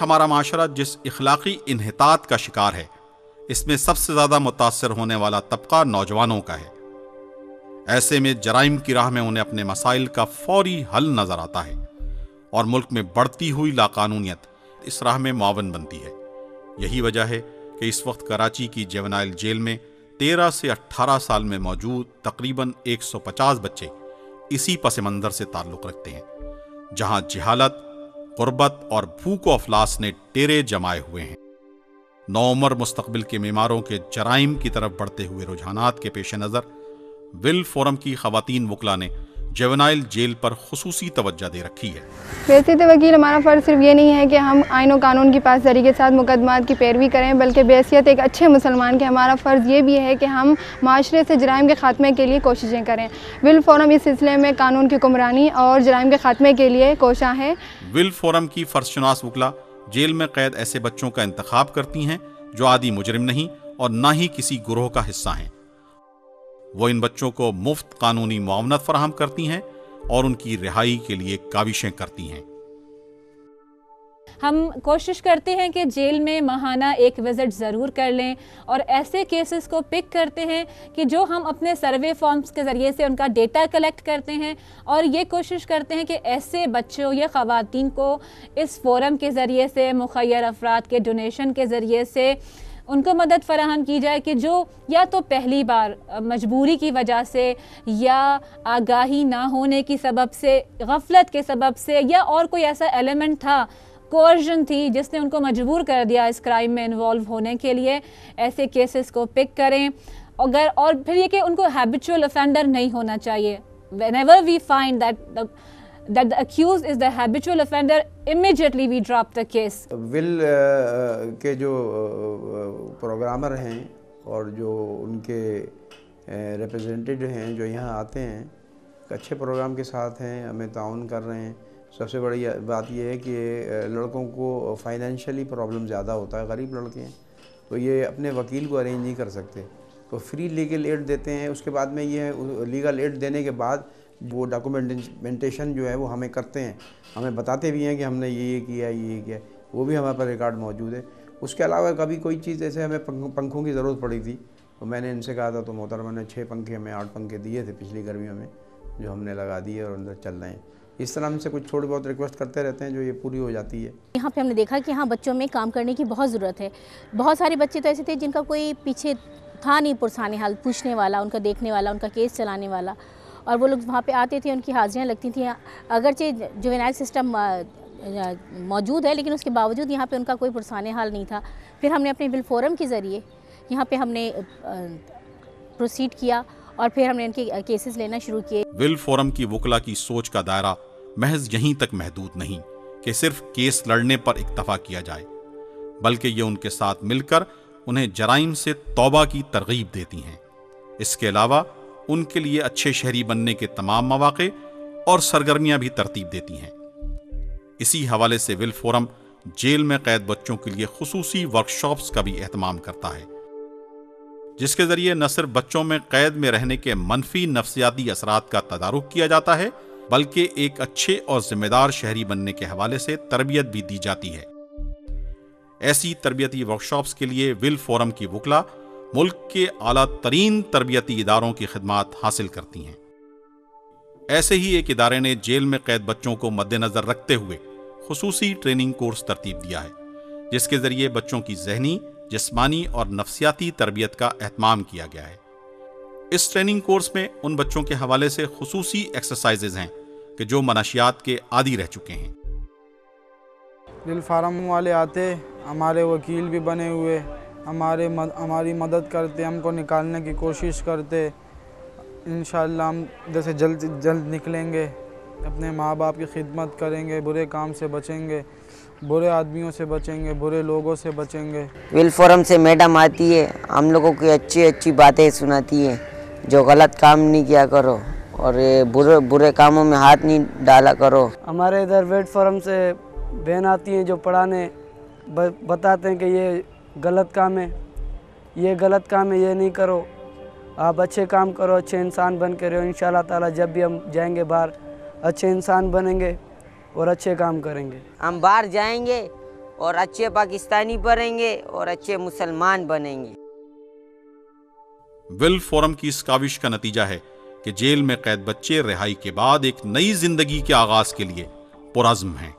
ہمارا معاشرہ جس اخلاقی انحطاط کا شکار ہے، اس میں سب سے زیادہ متاثر ہونے والا طبقہ نوجوانوں کا ہے۔ ایسے میں جرائم کی راہ میں انہیں اپنے مسائل کا فوری حل نظر آتا ہے، اور ملک میں بڑھتی ہوئی لاقانونیت اس راہ میں معاون بنتی ہے۔ یہی وجہ ہے کہ اس وقت کراچی کی جیونائل جیل میں 13 سے 18 سال میں موجود تقریباً 150 بچے اسی پس منظر سے تعلق رکھتے ہیں، جہاں جہالت، غربت اور بھوک و افلاس نے ڈیرے جمائے ہوئے ہیں۔ نوعمر مستقبل کے معماروں کے جرائم کی طرف بڑھتے ہوئے رجحانات کے پیش نظر ول فورم کی خواتین وکلا نے جیونائل جیل پر خصوصی توجہ دے رکھی ہے۔ بحیثیت وکیل ہمارا فرض صرف یہ نہیں ہے کہ ہم آئین و قانون کی پاسداری کے ساتھ مقدمات کی پیروی کریں، بلکہ بحیثیت ایک اچھے مسلمان کے ہمارا فرض یہ بھی ہے کہ ہم معاشرے سے جرائم کے خاتمے کے لیے کوششیں کریں۔ ول فورم اس سلسلے میں قانون کی حکمرانی اور جرائم کے خاتمے کے لیے کوشاں ہے۔ ول فورم کی فرض شناس وکلا جیل میں قید ایسے بچوں کا انتخاب کرتی ہیں جو عادی مجرم نہیں اور نہ ہی کسی گروہ کا حصہ ہیں۔ وہ ان بچوں کو مفت قانونی معاونت فراہم کرتی ہیں اور ان کی رہائی کے لیے کاوشیں کرتی ہیں۔ ہم کوشش کرتے ہیں کہ جیل میں ماہانہ ایک وزٹ ضرور کر لیں، اور ایسے کیسز کو پک کرتے ہیں کہ جو ہم اپنے سروے فارمز کے ذریعے سے ان کا ڈیٹا کلیکٹ کرتے ہیں، اور یہ کوشش کرتے ہیں کہ ایسے بچوں یا خواتین کو اس فورم کے ذریعے سے، مخیر افراد کے ڈونیشن کے ذریعے سے ان کو مدد فراہم کی جائے کہ جو یا تو پہلی بار مجبوری کی وجہ سے یا آگاہی نہ ہونے کی سبب سے، غفلت کے سبب سے، یا اور کوئی ایسا ایلیمنٹ تھا، کوئرژن تھی جس نے ان کو مجبور کر دیا اس کرائم میں انوالو ہونے کے لیے، ایسے کیسز کو پک کریں۔ اور پھر یہ کہ ان کو ہیبیچول offender نہیں ہونا چاہیے۔ whenever we find that the accused is the habitual offender, immediately we drop the case۔ ول کے جو پروگرامر ہیں اور جو ان کے ریپرزینٹیو ہیں جو یہاں آتے ہیں، اچھے پروگرام کے ساتھ ہیں، ہمیں تعاون کر رہے ہیں۔ سب سے بڑی بات یہ ہے کہ لڑکوں کو فائنینشلی پرابلم زیادہ ہوتا ہے، غریب لڑکے ہیں تو یہ اپنے وکیل کو ارینج نہیں کر سکتے، تو فری لیگل ایڈ دیتے ہیں۔ اس کے بعد میں یہ لیگل ایڈ دینے کے بعد وہ ڈاکومنٹیشن جو ہے وہ ہمیں کرتے ہیں، ہمیں بتاتے بھی ہیں کہ ہم نے یہ کیا، یہ کیا، وہ بھی ہمارے پاس ریکارڈ موجود ہے۔ اس کے علاوہ کبھی کوئی چیز جیسے ہمیں پنکھوں کی ضرورت پڑی تھی تو میں نے ان سے کہا تھا، تو محترمہ نے 6 پنکھے ہمیں 8 پنکھے دیے تھے پچھلی گرمیوں میں، جو ہم نے لگا دیے اور اندر چل رہے ہیں۔ اس طرح ہم سے کچھ تھوڑی بہت ریکویسٹ کرتے رہتے ہیں جو یہ پوری ہو جاتی ہے۔ یہاں پہ ہم نے دیکھا کہ ہاں بچوں میں کام کرنے کی بہت ضرورت ہے۔ بہت سارے بچے تو ایسے تھے جن کا کوئی پیچھے تھا نہیں پرسان حال پوچھنے والا، ان کا دیکھنے والا، ان کا کیس چلانے والا، اور وہ لوگ وہاں پہ آتے تھے، ان کی حاضریاں لگتی تھیں۔ اگرچہ جوینائل سسٹم موجود ہے لیکن اس کے باوجود یہاں پہ ان کا کوئی پرسان حال نہیں تھا۔ پھر ہم نے اپنے ول فورم کے ذریعے یہاں پہ ہم نے پروسیڈ کیا اور پھر ہم نے ان کے کیسز لینا شروع کیے۔ ول فورم کی وکلا کی سوچ کا دائرہ محض یہیں تک محدود نہیں کہ صرف کیس لڑنے پر اکتفا کیا جائے، بلکہ یہ ان کے ساتھ مل کر انہیں جرائم سے توبہ کی ترغیب دیتی ہیں۔ اس کے علاوہ ان کے لیے اچھے شہری بننے کے تمام مواقع اور سرگرمیاں بھی ترتیب دیتی ہیں۔ اسی حوالے سے ول فورم جیل میں قید بچوں کے لیے خصوصی ورکشاپس کا بھی اہتمام کرتا ہے، جس کے ذریعے نہ صرف بچوں میں قید میں رہنے کے منفی نفسیاتی اثرات کا تدارک کیا جاتا ہے، بلکہ ایک اچھے اور ذمہ دار شہری بننے کے حوالے سے تربیت بھی دی جاتی ہے۔ ایسی تربیتی ورکشاپس کے لیے ول فورم کی وکلا ملک کے اعلیٰ ترین تربیتی اداروں کی خدمات حاصل کرتی ہیں۔ ایسے ہی ایک ادارے نے جیل میں قید بچوں کو مد نظر رکھتے ہوئے خصوصی ٹریننگ کورس ترتیب دیا ہے، جس کے ذریعے بچوں کی ذہنی، جسمانی اور نفسیاتی تربیت کا اہتمام کیا گیا ہے۔ اس ٹریننگ کورس میں ان بچوں کے حوالے سے خصوصی ایکسرسائزز ہیں کہ جو منشیات کے عادی رہ چکے ہیں۔ ول فورم والے آتے، ہمارے وکیل بھی بنے ہوئے، ہماری مدد کرتے، ہم کو نکالنے کی کوشش کرتے۔ انشاءاللہ ہم جیسے جلد نکلیں گے، اپنے ماں باپ کی خدمت کریں گے، برے کام سے بچیں گے، برے آدمیوں سے بچیں گے، برے لوگوں سے بچیں گے۔ ول فورم سے میڈم آتی ہے، ہم لوگوں کی اچھی باتیں سناتی ہے، جو غلط کام نہیں کیا کرو اور برے کاموں میں ہاتھ نہیں ڈالا کرو۔ ہمارے ادھر ول فورم سے بہن آتی ہیں جو پڑھانے، بتاتے ہیں کہ یہ غلط کام ہے، یہ غلط کام ہے، یہ نہیں کرو، آپ اچھے کام کرو، اچھے انسان بن کے رہو۔ انشاءاللہ تعالیٰ جب بھی ہم جائیں گے باہر، اچھے انسان بنیں گے اور اچھے کام کریں گے۔ ہم باہر جائیں گے اور اچھے پاکستانی بنیں گے اور اچھے مسلمان بنیں گے۔ ول فورم کی اس کاوش کا نتیجہ ہے کہ جیل میں قید بچے رہائی کے بعد ایک نئی زندگی کے آغاز کے لیے پرعزم ہیں۔